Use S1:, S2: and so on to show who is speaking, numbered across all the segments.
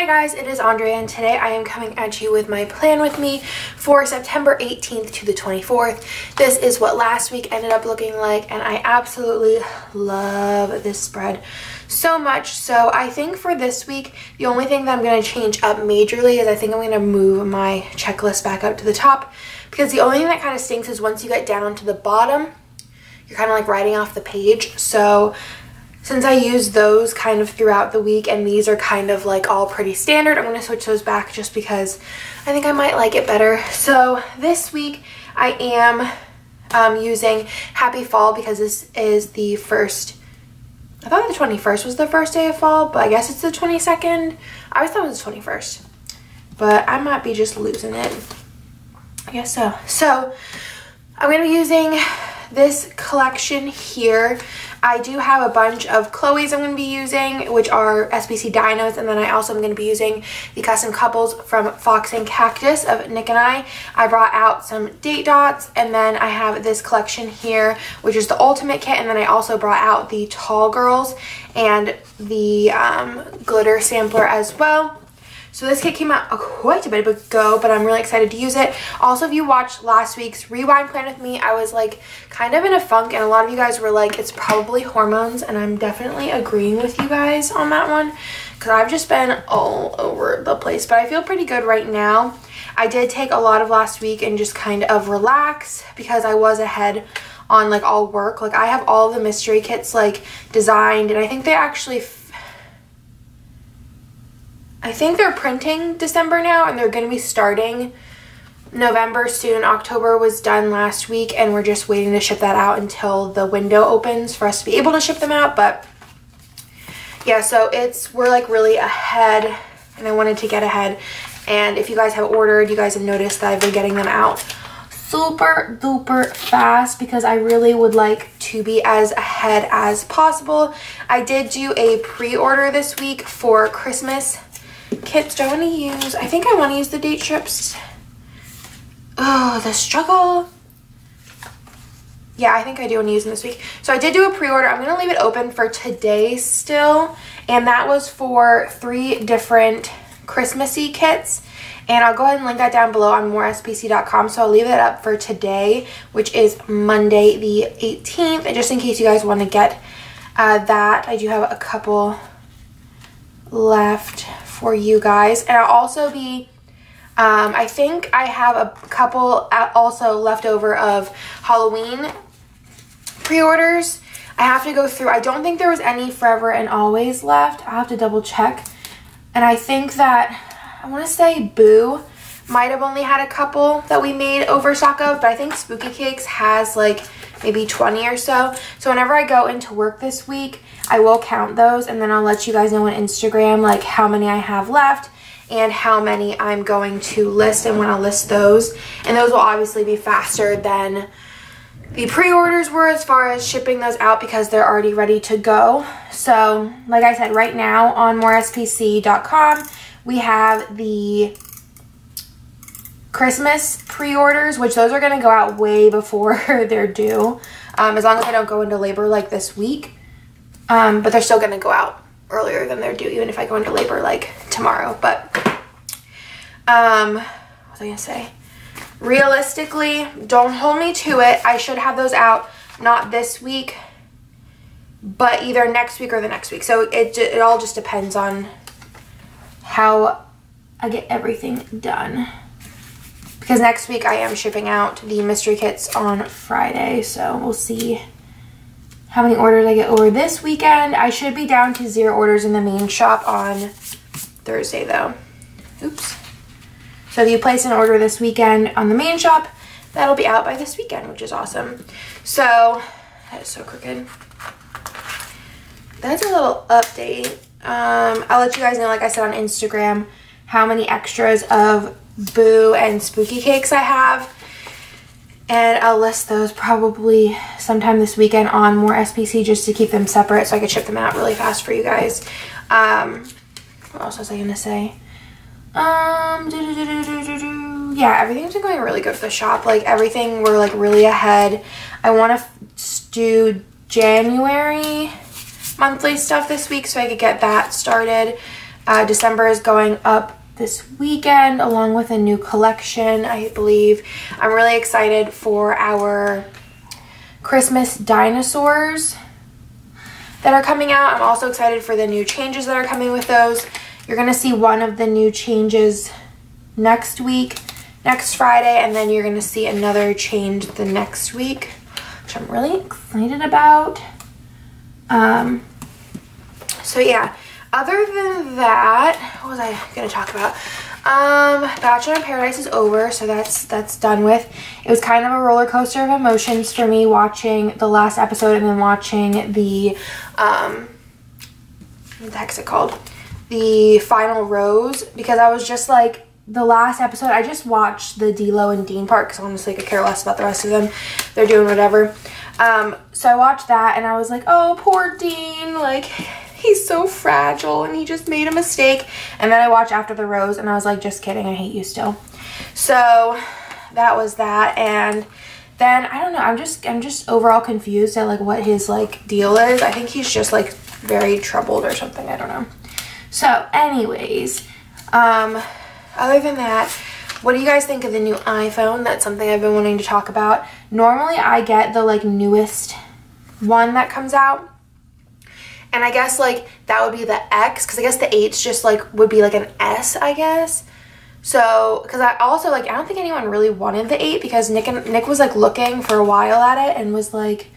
S1: Hi guys, it is Andrea and today I am coming at you with my plan with me for September 18th to the 24th. This is what last week ended up looking like and I absolutely love this spread so much. So I think for this week, the only thing that I'm going to change up majorly is I think I'm going to move my checklist back up to the top, because the only thing that kind of stinks is once you get down to the bottom, you're kind of like writing off the page. So since I use those kind of throughout the week and these are kind of like all pretty standard, I'm going to switch those back just because I think I might like it better. So this week I am using Happy Fall because this is the first, I thought the 21st was the first day of fall, but I guess it's the 22nd. I always thought it was the 21st, but I might be just losing it. I guess so. So I'm going to be using this collection here. I do have a bunch of Chloe's I'm going to be using, which are SPC dinos, and then I also am going to be using the custom couples from Fox and Cactus of Nick and I. I brought out some date dots, and then I have this collection here, which is the ultimate kit, and then I also brought out the tall girls and the glitter sampler as well. So this kit came out quite a bit ago, but I'm really excited to use it. Also, if you watched last week's Rewind Plan with me, I was like kind of in a funk, and a lot of you guys were like, it's probably hormones, and I'm definitely agreeing with you guys on that one, because I've just been all over the place, but I feel pretty good right now. I did take a lot of last week and just kind of relax because I was ahead on like all work. Like I have all the mystery kits like designed, and I think they actually I think they're printing December now, and they're going to be starting November soon. October was done last week, and we're just waiting to ship that out until the window opens for us to be able to ship them out. But yeah, so we're like really ahead, and I wanted to get ahead. And if you guys have ordered, you guys have noticed that I've been getting them out super duper fast because I really would like to be as ahead as possible. I did do a pre-order this week for Christmas kits. Do I want to use, I think I want to use the date strips. Oh, the struggle. Yeah, I think I do want to use them this week. So I did do a pre-order. I'm going to leave it open for today still, and that was for 3 different Christmassy kits, and I'll go ahead and link that down below on MoreSPC.com. So I'll leave it up for today, which is Monday the 18th, and just in case you guys want to get that, I do have a couple left for you guys. And I'll also be I think I have a couple also left over of Halloween pre-orders. I have to go through. I don't think there was any Forever and Always left. I'll have to double check. And I think that, I want to say Boo might have only had a couple that we made overstock of, but I think Spooky Cakes has like maybe 20 or so. So whenever I go into work this week, I will count those, and then I'll let you guys know on Instagram like how many I have left and how many I'm going to list and when I'll list those. And those will obviously be faster than the pre-orders were as far as shipping those out because they're already ready to go. So like I said, right now on MoreSPC.com, we have the Christmas pre-orders, which those are going to go out way before they're due, as long as I don't go into labor like this week. But they're still going to go out earlier than they're due, even if I go into labor like tomorrow. But what was I going to say? Realistically, don't hold me to it. I should have those out not this week, but either next week or the next week. So it all just depends on how I get everything done. Because next week I am shipping out the mystery kits on Friday, so we'll see how many orders I get over this weekend. I should be down to 0 orders in the main shop on Thursday though. Oops. So if you place an order this weekend on the main shop, that'll be out by this weekend, which is awesome. So, that is so crooked. That's a little update. I'll let you guys know, like I said on Instagram, how many extras of Boo and Spooky Cakes I have. And I'll list those probably sometime this weekend on MoreSPC just to keep them separate so I could ship them out really fast for you guys. What else was I going to say? Yeah, everything's been going really good for the shop. Like everything, we're like really ahead. I want to do January monthly stuff this week so I could get that started. December is going up this weekend along with a new collection, I believe. I'm really excited for our Christmas dinosaurs that are coming out. I'm also excited for the new changes that are coming with those. You're gonna see one of the new changes next week, next Friday, and then you're gonna see another change the next week, which I'm really excited about. So yeah, other than that, what was I gonna talk about? Bachelor in Paradise is over, so that's done with. It was kind of a roller coaster of emotions for me watching the last episode and then watching the, what the heck is it called? The final rose, because I was just like, the last episode, I just watched the D'Lo and Dean part because honestly I could care less about the rest of them. They're doing whatever. So I watched that and I was like, oh, poor Dean, like, he's so fragile and he just made a mistake. And then I watched After the Rose and I was like, just kidding, I hate you still. So that was that. And then I don't know, I'm just overall confused at like what his like deal is. I think he's just like very troubled or something, I don't know. So anyways, other than that, what do you guys think of the new iPhone? That's something I've been wanting to talk about. Normally I get the like newest one that comes out. And I guess like that would be the X, because I guess the 8's just like would be like an S, I guess. So, because I also like, I don't think anyone really wanted the 8 because Nick was like looking for a while at it and was like,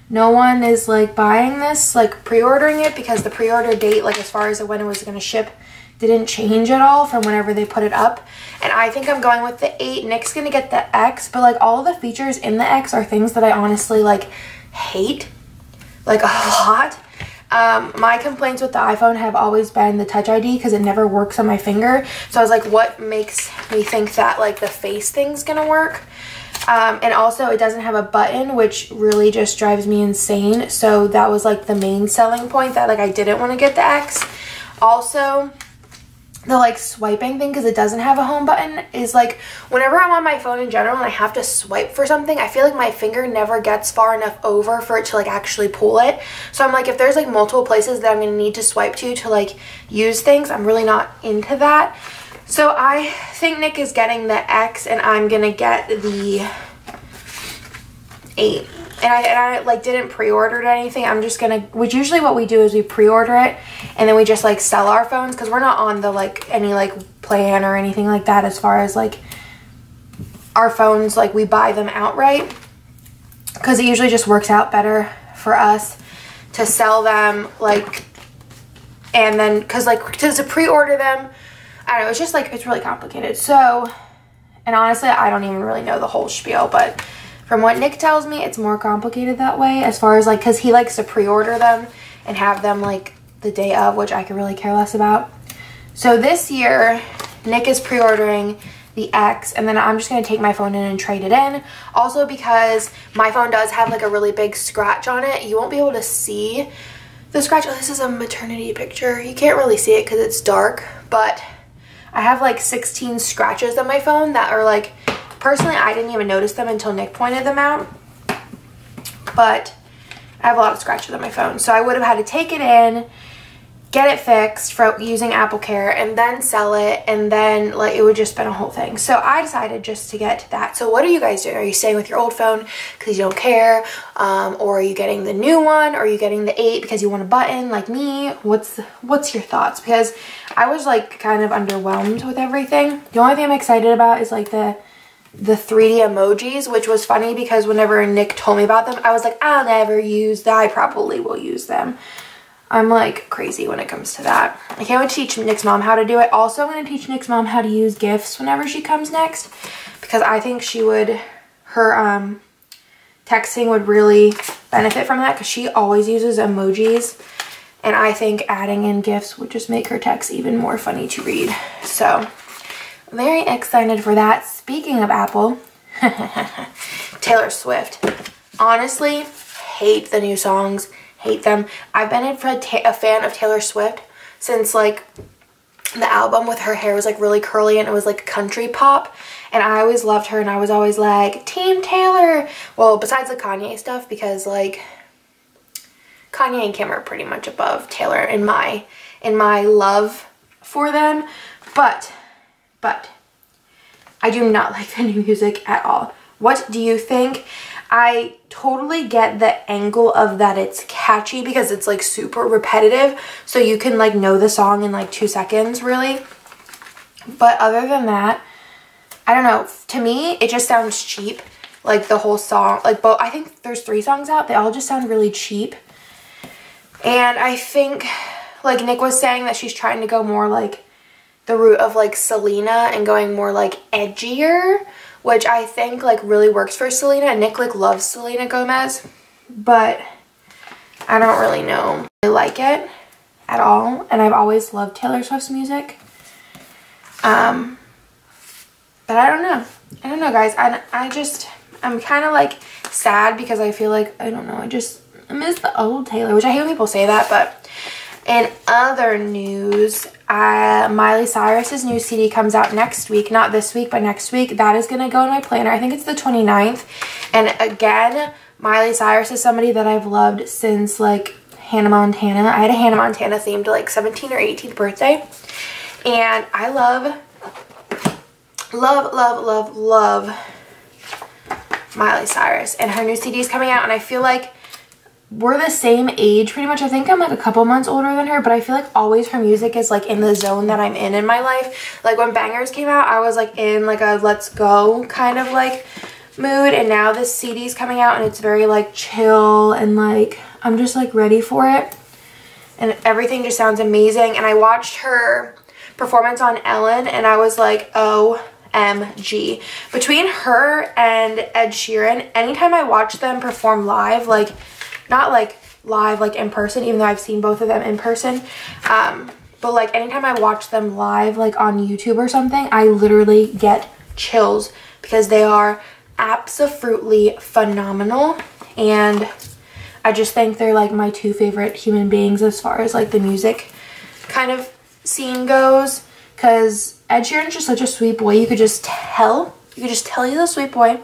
S1: no one is like buying this, like pre-ordering it, because the pre-order date, like as far as when it was going to ship, didn't change at all from whenever they put it up. And I think I'm going with the 8. Nick's going to get the X, but like all of the features in the X are things that I honestly like hate, like a lot. My complaints with the iPhone have always been the Touch ID because it never works on my finger. So I was like, what makes me think that like the face thing's gonna work? And also it doesn't have a button, which really just drives me insane. So that was like the main selling point that like I didn't want to get the X. Also, the like swiping thing, because it doesn't have a home button, is like whenever I'm on my phone in general and I have to swipe for something, I feel like my finger never gets far enough over for it to like actually pull it. So I'm like, if there's like multiple places that I'm gonna need to swipe to like use things, I'm really not into that. So I think Nick is getting the X and I'm gonna get the 8. And I like didn't pre-order it or anything. I'm just gonna, which usually what we do is we pre-order it and then we just like sell our phones, because we're not on the like any like plan or anything like that as far as like our phones, like we buy them outright, because it usually just works out better for us to sell them, like, and then because like to pre-order them, I don't know, it's just like it's really complicated. So, and honestly I don't even really know the whole spiel, but from what Nick tells me, it's more complicated that way, as far as like, because he likes to pre-order them and have them like the day of, which I could really care less about. So this year, Nick is pre-ordering the X, and then I'm just going to take my phone in and trade it in. Also because my phone does have like a really big scratch on it. You won't be able to see the scratch. Oh, this is a maternity picture. You can't really see it because it's dark, but I have like 16 scratches on my phone that are like, personally, I didn't even notice them until Nick pointed them out, but I have a lot of scratches on my phone. So I would have had to take it in, get it fixed for using Apple Care, and then sell it, and then like it would just been a whole thing. So I decided just to get that. So what are you guys doing? Are you staying with your old phone because you don't care? Or are you getting the new one? Or are you getting the 8 because you want a button like me? What's your thoughts? Because I was like kind of underwhelmed with everything. The only thing I'm excited about is like the 3D emojis, which was funny because whenever Nick told me about them, I was like, I'll never use that. I probably will use them. I'm like crazy when it comes to that. I can't wait to teach Nick's mom how to do it. Also, I'm going to teach Nick's mom how to use GIFs whenever she comes next, because I think she would, her texting would really benefit from that, because she always uses emojis, and I think adding in GIFs would just make her text even more funny to read. So very excited for that. Speaking of Apple, Taylor Swift. Honestly, hate the new songs. Hate them. I've been a fan of Taylor Swift since like the album with her hair was like really curly and it was like country pop. And I always loved her and I was always like, Team Taylor. Well, besides the Kanye stuff, because like Kanye and Kim are pretty much above Taylor in my love for them, but I do not like the new music at all. What do you think? I totally get the angle of that it's catchy because it's like super repetitive, so you can like know the song in like 2 seconds really. But other than that, I don't know, to me it just sounds cheap. Like the whole song, like both, I think there's 3 songs out, they all just sound really cheap. And I think like Nick was saying that she's trying to go more like the route of like Selena and going more like edgier, which I think like really works for Selena. Nick like loves Selena Gomez, but I don't really know I like it at all. And I've always loved Taylor Swift's music. But I don't know guys. I'm kind of like sad because I feel like, I don't know, I miss the old Taylor, which I hate when people say that. But in other news, Miley Cyrus's new CD comes out next week. Not this week, but next week. That is going to go in my planner. I think it's the 29th. And again, Miley Cyrus is somebody that I've loved since like Hannah Montana. I had a Hannah Montana themed like 17th or 18th birthday. And I love Miley Cyrus. And her new CD is coming out, and I feel like we're the same age pretty much. I think I'm like a couple months older than her, but I feel like always her music is like in the zone that I'm in my life. Like when Bangers came out, I was like in like a let's go kind of like mood, and now this CD is coming out and it's very like chill and like I'm just like ready for it, and everything just sounds amazing. And I watched her performance on Ellen and I was like, OMG. Between her and Ed Sheeran, anytime I watch them perform live, like not like live like in person, even though I've seen both of them in person, but like anytime I watch them live like on YouTube or something, I literally get chills because they are absolutely phenomenal. And I just think they're like my 2 favorite human beings as far as like the music kind of scene goes, because Ed Sheeran's just such a sweet boy. You could just tell he's a sweet boy.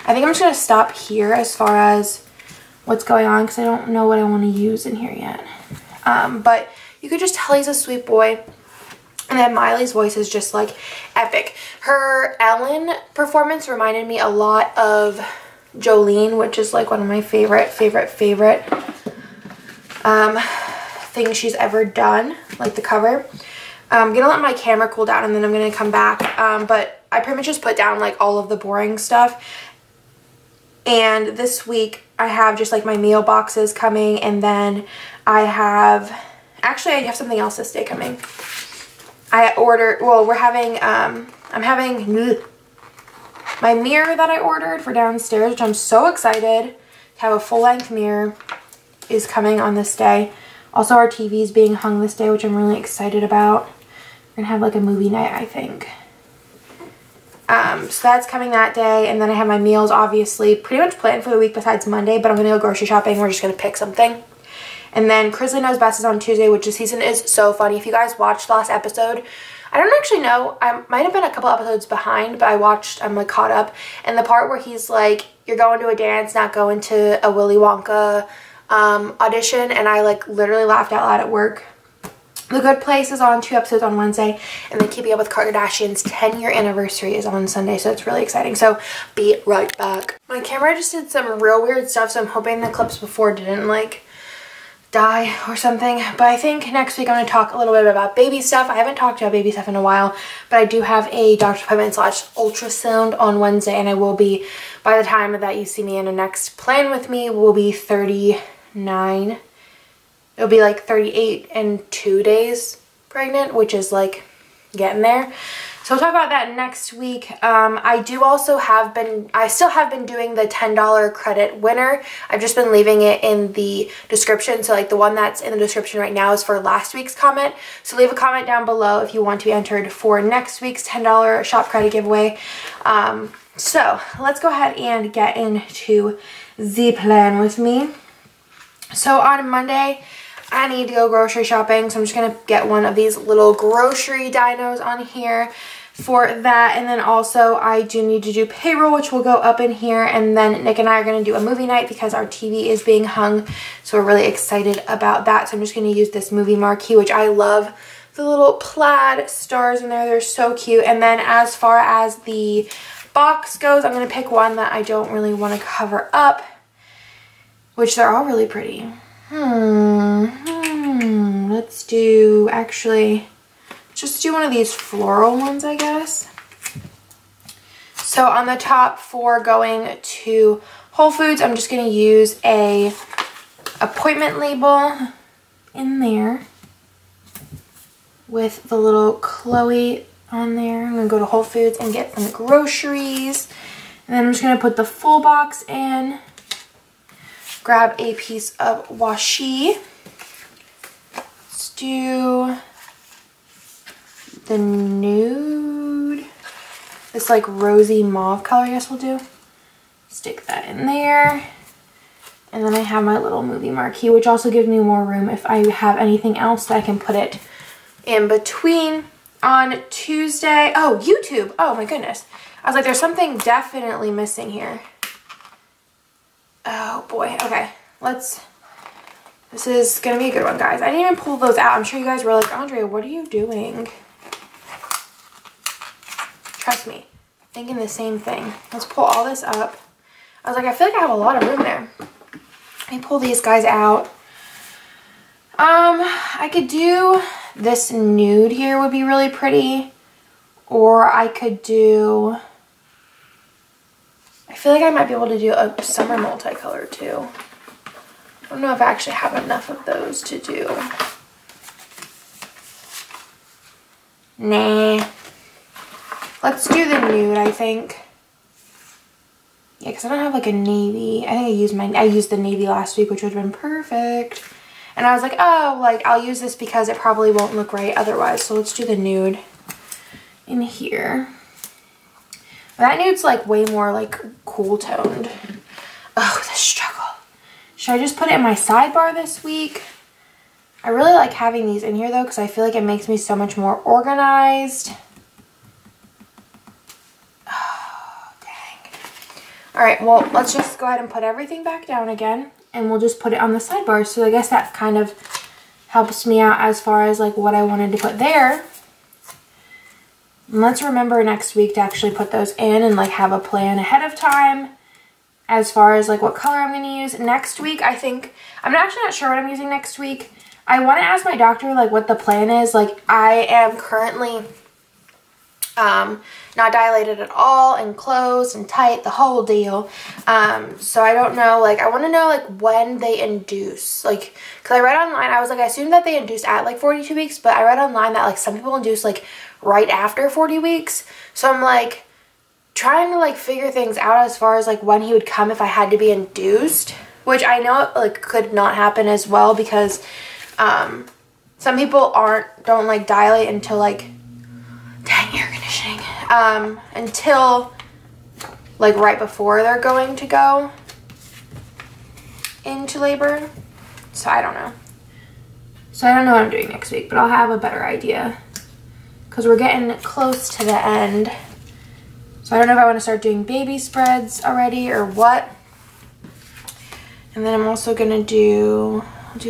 S1: I think I'm just gonna stop here as far as what's going on because I don't know what I want to use in here yet. But you could just tell he's a sweet boy. And then Miley's voice is just like epic. Her Ellen performance reminded me a lot of Jolene, which is like one of my favorite things she's ever done, like the cover. I'm gonna let my camera cool down and then I'm gonna come back, but I pretty much just put down like all of the boring stuff. And this week I have just like my meal boxes coming, and then I have something else this day coming. I'm having my mirror that I ordered for downstairs, which I'm so excited to have. A full-length mirror is coming on this day. Also, our TV is being hung this day, which I'm really excited about. We're gonna have like a movie night, I think. So that's coming that day. And then I have my meals obviously pretty much planned for the week besides Monday, but I'm gonna go grocery shopping. We're just gonna pick something. And then Crisley Knows Best is on Tuesday, which this season is so funny. If you guys watched the last episode, I don't actually know, I might have been a couple episodes behind, but I'm like caught up. And the part where he's like, you're going to a dance, not going to a Willy Wonka audition, and I like literally laughed out loud at work. The Good Place is on 2 episodes on Wednesday, and then Keeping Up with Kardashian's 10-year anniversary is on Sunday, so it's really exciting. So be right back. My camera just did some real weird stuff, so I'm hoping the clips before didn't like die or something. But I think next week I'm going to talk a little bit about baby stuff. I haven't talked about baby stuff in a while, but I do have a doctor's appointment / ultrasound on Wednesday, and I will be, by the time that you see me in a next plan with me, will be 39. It'll be like 38 and 2 days pregnant, which is like getting there. So we'll talk about that next week. I still have been doing the $10 credit winner. I've just been leaving it in the description. So like the one that's in the description right now is for last week's comment. So leave a comment down below if you want to be entered for next week's $10 shop credit giveaway. So let's go ahead and get into the plan with me. So on Monday, I need to go grocery shopping, so I'm just going to get one of these little grocery dinos on here for that. And then also I do need to do payroll, which will go up in here. And then Nick and I are going to do a movie night because our TV is being hung, so we're really excited about that. So I'm just going to use this movie marquee, which I love the little plaid stars in there. They're so cute. And then as far as the box goes, I'm going to pick one that I don't really want to cover up, which they're all really pretty. Let's do, actually, just do one of these floral ones, I guess. So on the top for going to Whole Foods, I'm just going to use a appointment label in there with the little Chloe on there. I'm going to go to Whole Foods and get some groceries. And then I'm just going to put the full box in. Grab a piece of washi. Let's do the nude. This like rosy mauve color, I guess we'll do. Stick that in there. And then I have my little movie marquee, which also gives me more room if I have anything else that I can put it in between. On Tuesday, oh, YouTube. Oh my goodness. I was like, there's something definitely missing here. Oh boy. Okay. This is gonna be a good one, guys. I didn't even pull those out. I'm sure you guys were like, Andrea, what are you doing? Trust me, thinking the same thing. Let's pull all this up. I was like, I feel like I have a lot of room there. Let me pull these guys out. I could do this nude here, would be really pretty. Or I could do, I feel like I might be able to do a summer multicolor too. I don't know if I actually have enough of those to do. Nah. Let's do the nude, I think. Yeah, because I don't have like a navy. I think I used the navy last week, which would have been perfect. And I was like, oh, like I'll use this because it probably won't look right otherwise. So let's do the nude in here. That nude's like way more like cool toned. Oh, the struggle. Should I just put it in my sidebar this week? I really like having these in here though, because I feel like it makes me so much more organized. Oh, dang. All right, well, let's just go ahead and put everything back down again, and we'll just put it on the sidebar. So I guess that kind of helps me out as far as like what I wanted to put there. And let's remember next week to actually put those in and like have a plan ahead of time as far as like what color I'm going to use. Next week, I think, I'm actually not sure what I'm using next week. I want to ask my doctor like what the plan is. Like I am currently not dilated at all and closed and tight, the whole deal. So I don't know, like I want to know like when they induce, like, because I read online, I was like, I assumed that they induced at like 42 weeks, but I read online that like some people induce like right after 40 weeks. So I'm like trying to like figure things out as far as like when he would come if I had to be induced, which I know like could not happen as well, because some people don't like dilate until like, dang, air conditioning, until like right before they're going to go into labor. So I don't know. So I don't know what I'm doing next week, but I'll have a better idea because we're getting close to the end. So I don't know if I want to start doing baby spreads already or what. And then I'm also going to do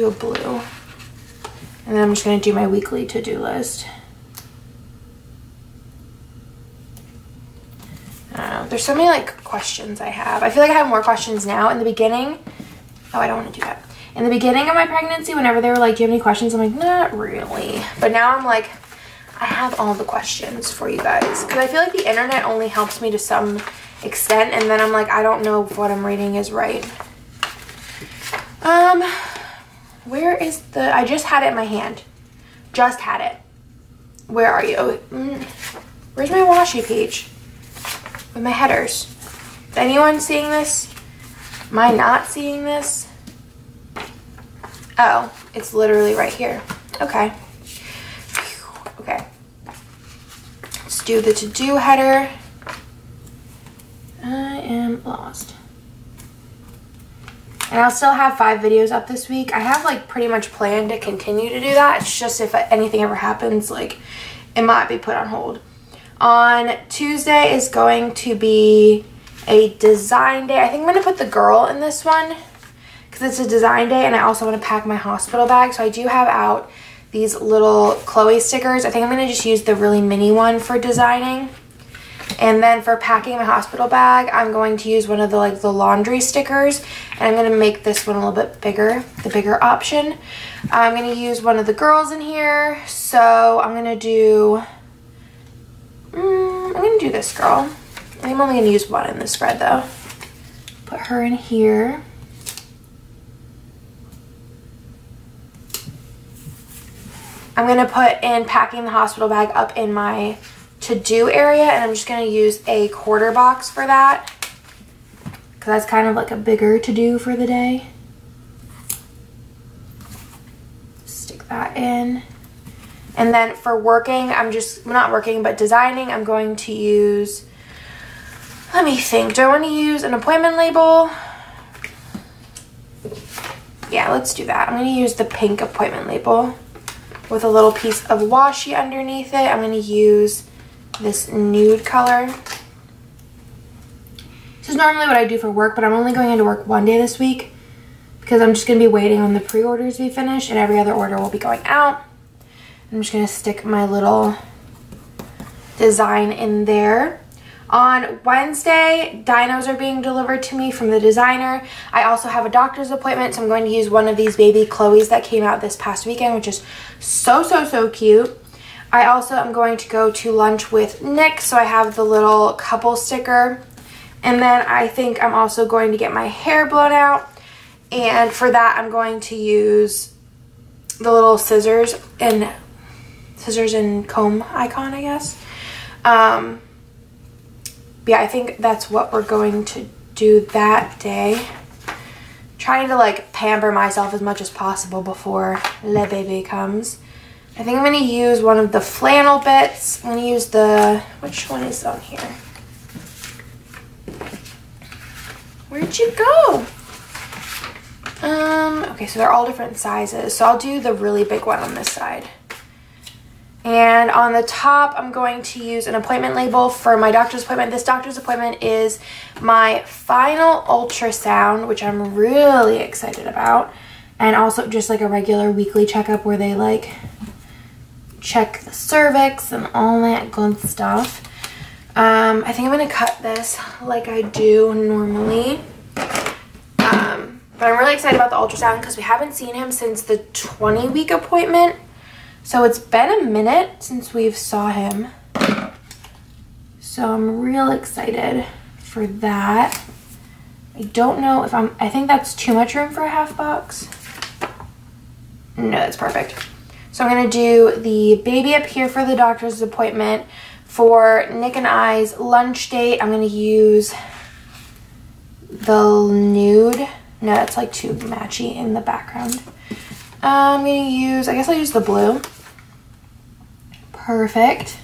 S1: a blue. And then I'm just going to do my weekly to-do list. I don't know. There's so many like questions I have. I feel like I have more questions now. In the beginning, oh, I don't want to do that. In the beginning of my pregnancy, whenever they were like, do you have any questions? I'm like, not really. But now I'm like, I have all the questions for you guys. Because I feel like the internet only helps me to some extent. And then I'm like, I don't know if what I'm reading is right. Where is the, I just had it in my hand. Just had it. Where are you? Oh, where's my washi page? With my headers. Is anyone seeing this? Am I not seeing this? Oh, it's literally right here. Okay. Okay. Let's do the to-do header. I am lost. And I'll still have 5 videos up this week. I have like pretty much planned to continue to do that. It's just if anything ever happens, like it might be put on hold. On Tuesday is going to be a design day. I think I'm going to put the girl in this one because it's a design day, and I also want to pack my hospital bag. So I do have out these little Chloe stickers. I think I'm going to just use the really mini one for designing. And then for packing my hospital bag, I'm going to use one of the the laundry stickers. And I'm going to make this one a little bit bigger, the bigger option. I'm going to use one of the girls in here. So I'm going to do, this girl. I think I'm only going to use one in this spread though. Put her in here. I'm going to put in packing the hospital bag up in my to-do area, and I'm just going to use a quarter box for that because that's kind of like a bigger to-do for the day. Stick that in. And then for working, but designing, I'm going to use, let me think, do I want to use an appointment label? Yeah, let's do that. I'm going to use the pink appointment label with a little piece of washi underneath it. I'm going to use this nude color. This is normally what I do for work, but I'm only going into work one day this week because I'm just going to be waiting on the pre-orders to be finished, and every other order will be going out. I'm just going to stick my little design in there. On Wednesday, dinos are being delivered to me from the designer. I also have a doctor's appointment, so I'm going to use one of these baby Chloe's that came out this past weekend, which is so cute. I also am going to go to lunch with Nick, so I have the little couple sticker. And then I think I'm also going to get my hair blown out. And for that, I'm going to use the little scissors and comb icon, I guess. Yeah, I think that's what we're going to do that day. Trying to pamper myself as much as possible before le baby comes. I think I'm going to use one of the flannel bits. I'm going to use which one is on here? Where'd you go? Okay, so they're all different sizes. So I'll do the really big one on this side. And on the top, I'm going to use an appointment label for my doctor's appointment. This doctor's appointment is my final ultrasound, which I'm really excited about. And also just a regular weekly checkup where they check the cervix and all that good stuff. I think I'm going to cut this like I do normally. But I'm really excited about the ultrasound because we haven't seen him since the 20-week appointment. So it's been a minute since we've saw him. So I'm real excited for that. I don't know if I think that's too much room for a half box. No, that's perfect. So I'm going to do the baby up here for the doctor's appointment. For Nick and I's lunch date, I'm going to use the nude. No, that's too matchy in the background. I'm going to use, I guess I'll use the blue. Perfect.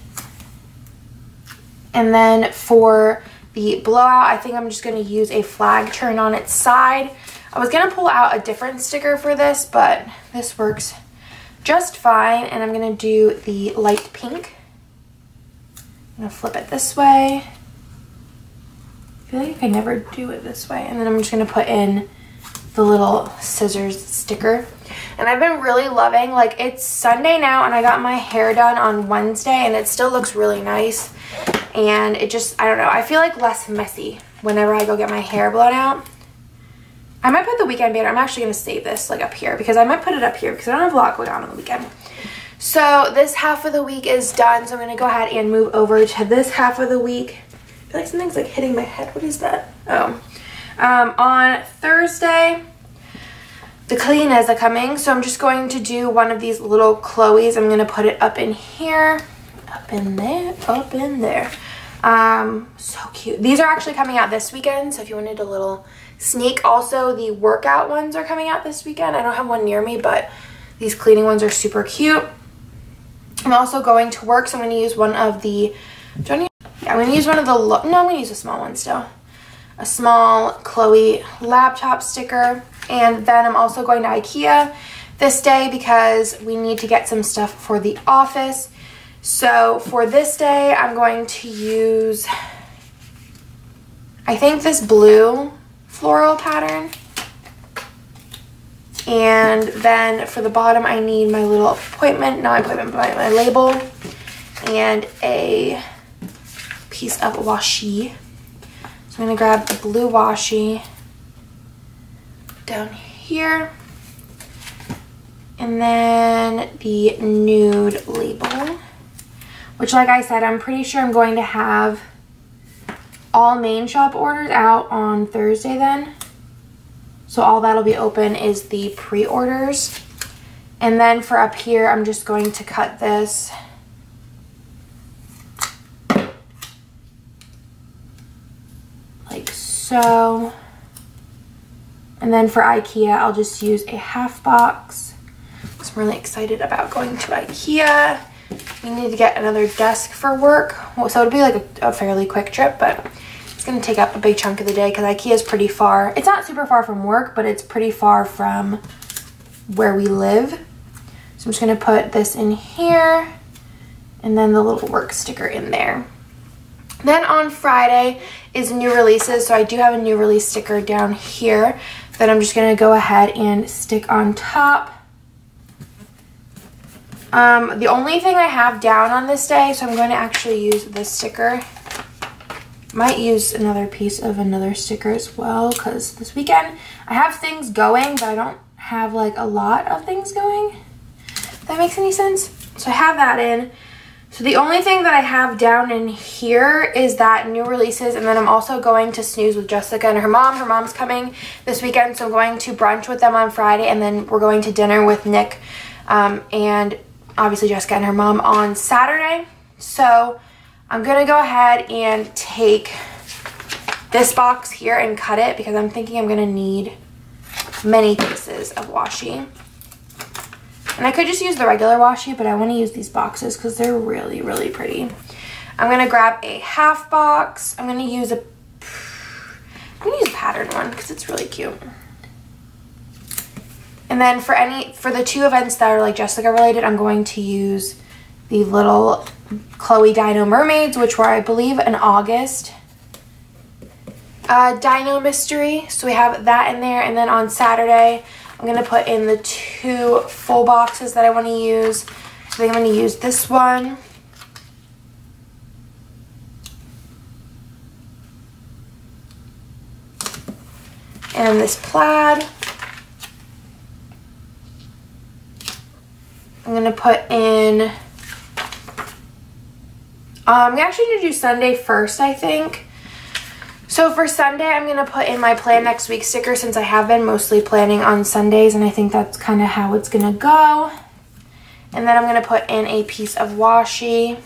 S1: And then for the blowout, I think I'm just going to use a flag turn on its side. I was going to pull out a different sticker for this, but this works just fine. And I'm going to do the light pink. I'm going to flip it this way. I feel like I can never do it this way. And then I'm just going to put in the little scissors sticker. And I've been really loving, it's Sunday now and I got my hair done on Wednesday and it still looks really nice. And it just, I don't know, I feel less messy whenever I go get my hair blown out. I might put the weekend banner, I'm actually going to save this up here because I might put it up here because I don't have a lot going on the weekend. So this half of the week is done, so I'm going to go ahead and move over to this half of the week. I feel like something's hitting my head. What is that? Oh. On Thursday, the cleaners are coming, so I'm just going to do one of these little Chloe's. I'm going to put it up in here, up in there, up in there. So cute. These are actually coming out this weekend, so if you wanted a little sneak. Also, the workout ones are coming out this weekend. I don't have one near me, but these cleaning ones are super cute. I'm also going to work, so I'm going to use one of the, I'm going to use one of the, no, I'm going to use a small one still. A small Chloe laptop sticker. And then I'm also going to IKEA this day because we need to get some stuff for the office. So for this day, I'm going to use, I think, this blue floral pattern. And then for the bottom, I need my little appointment, not appointment, but my label, and a piece of washi. So I'm gonna grab the blue washi down here, and then the nude label, which, like I said, I'm pretty sure I'm going to have all main shop orders out on Thursday then. So all that'll be open is the pre-orders. And then for up here, I'm just going to cut this like so. And then for IKEA, I'll just use a half box. So I'm really excited about going to IKEA. We need to get another desk for work. So it'll be like a fairly quick trip, but it's gonna take up a big chunk of the day because IKEA is pretty far. It's not super far from work, but it's pretty far from where we live. So I'm just gonna put this in here and then the little work sticker in there. Then on Friday is new releases. So I do have a new release sticker down here that I'm just gonna go ahead and stick on top. The only thing I have down on this day, so I'm going to actually use this sticker. Might use another piece of another sticker as well, because this weekend I have things going, but I don't have like a lot of things going. If that makes any sense? So I have that in. So the only thing that I have down in here is that new releases, and then I'm also going to snooze with Jessica and her mom. Her mom's coming this weekend, so I'm going to brunch with them on Friday, and then we're going to dinner with Nick and obviously Jessica and her mom on Saturday. So I'm gonna go ahead and take this box here and cut it because I'm thinking I'm gonna need many pieces of washi. And I could just use the regular washi, but I want to use these boxes because they're really, really pretty. I'm gonna grab a half box. I'm gonna use a pattern one because it's really cute. And then for the two events that are like Jessica related, I'm going to use the little Chloe Dino Mermaids, which were, I believe, in August. Dino Mystery, so we have that in there. And then on Saturday, I'm going to put in the two full boxes that I want to use. So I think I'm going to use this one. And this plaid. I'm going to put in, I'm actually going to do Sunday first, I think. So for Sunday, I'm going to put in my plan next week sticker since I have been mostly planning on Sundays, and I think that's kind of how it's going to go. And then I'm going to put in a piece of washi.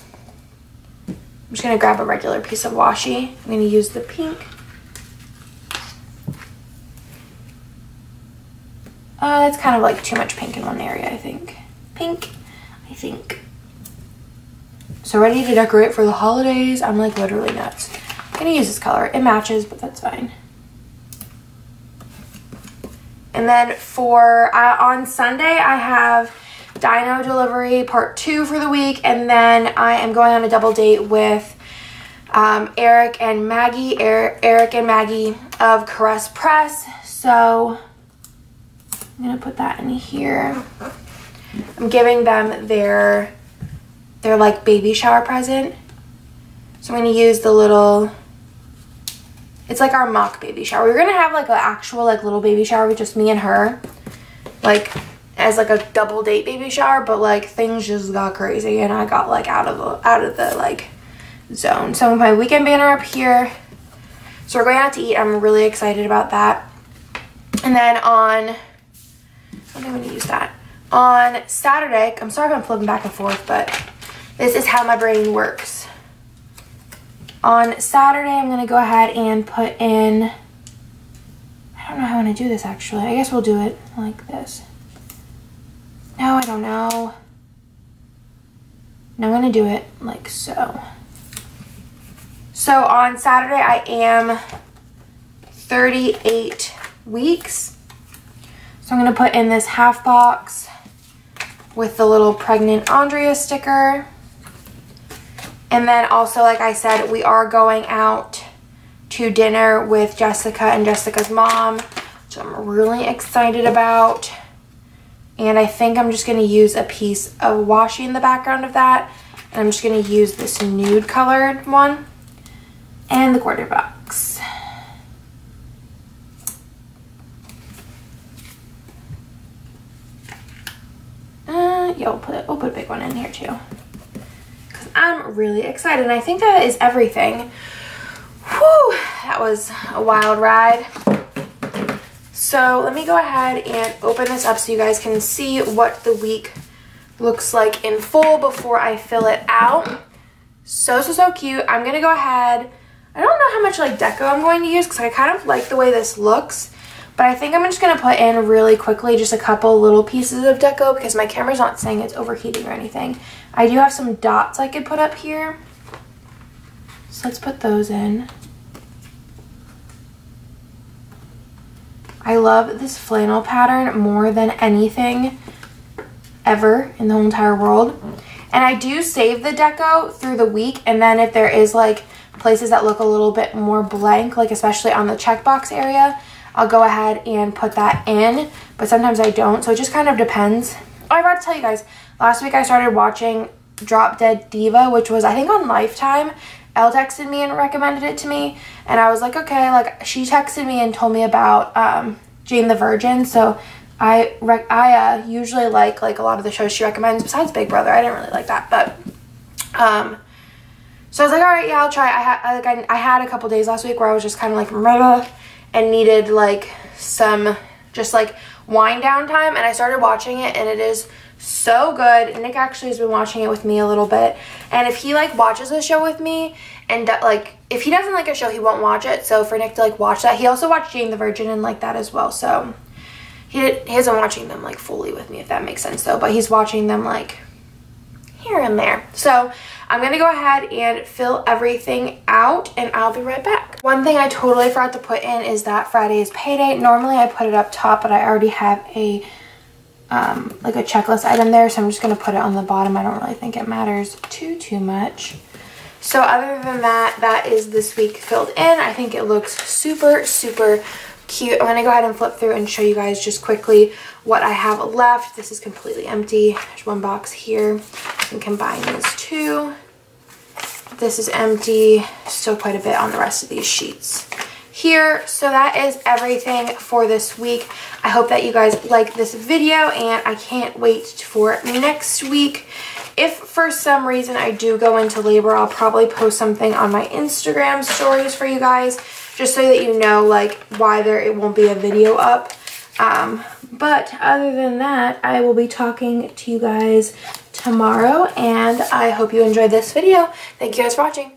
S1: I'm just going to grab a regular piece of washi. I'm going to use the pink. It's kind of like too much pink in one area, I think. Pink, I think. So ready to decorate for the holidays. I'm like literally nuts. I'm gonna use this color. It matches, but that's fine. And then for on Sunday, I have Dino Delivery Part 2 for the week, and then I am going on a double date with Eric and Maggie of Caress Press. So I'm gonna put that in here. I'm giving them their like baby shower present. So I'm gonna use the little, it's like our mock baby shower. We were gonna have like an actual like little baby shower with just me and her, like as like a double date baby shower, but like things just got crazy and I got like out of the like zone. So my weekend banner up here. So we're going out to eat. I'm really excited about that. And then on, I'm gonna use that. On Saturday, I'm sorry if I'm flipping back and forth, but this is how my brain works. On Saturday, I'm going to go ahead and put in, I don't know how I'm going to do this actually. I guess we'll do it like this. No, I don't know. No, I'm going to do it like so. So on Saturday, I am 38 weeks. So I'm going to put in this half box with the little pregnant Andrea sticker. And then also, like I said, we are going out to dinner with Jessica and Jessica's mom, which I'm really excited about. And I think I'm just going to use a piece of washi in the background of that. And I'm just going to use this nude colored one and the quarter box. Yeah, we'll put a big one in here too. Because I'm really excited. And I think that is everything. Whew, that was a wild ride. So let me go ahead and open this up so you guys can see what the week looks like in full before I fill it out. So cute. I'm going to go ahead. I don't know how much like deco I'm going to use because I kind of like the way this looks. But I think I'm just going to put in really quickly just a couple little pieces of deco because my camera's not saying it's overheating or anything. I do have some dots I could put up here. So let's put those in. I love this flannel pattern more than anything ever in the whole entire world. And I do save the deco through the week, and then if there is like places that look a little bit more blank, like especially on the checkbox area, I'll go ahead and put that in, but sometimes I don't, so it just kind of depends. Oh, I forgot to tell you guys, last week I started watching Drop Dead Diva, which was I think on Lifetime. Elle texted me and recommended it to me, and I was like, okay, like she texted me and told me about Jane the Virgin, so I usually like a lot of the shows she recommends besides Big Brother. I didn't really like that, but so I was like, all right, yeah, I'll try. I had a couple days last week where I was just kind of like meh, and needed like some just like wind down time, and I started watching it, and it is so good. Nick actually has been watching it with me a little bit, and if he like watches a show with me and like if he doesn't like a show, he won't watch it. So for Nick to like watch that, he also watched Jane the Virgin and like that as well, so he isn't watching them like fully with me, if that makes sense though, but he's watching them like here and there. So I'm gonna go ahead and fill everything out, and I'll be right back. One thing I totally forgot to put in is that Friday is payday. Normally I put it up top, but I already have a like a checklist item there, so I'm just gonna put it on the bottom. I don't really think it matters too much. So other than that, that is this week filled in. I think it looks super cute. I'm gonna go ahead and flip through and show you guys just quickly what I have left. This is completely empty. There's one box here. I can combine these two. This is empty. Still quite a bit on the rest of these sheets here. So that is everything for this week. I hope that you guys like this video, and I can't wait for next week. If for some reason I do go into labor, I'll probably post something on my Instagram stories for you guys, just so that you know like why it won't be a video up. But other than that, I will be talking to you guys tomorrow, and I hope you enjoyed this video. Thank you guys for watching.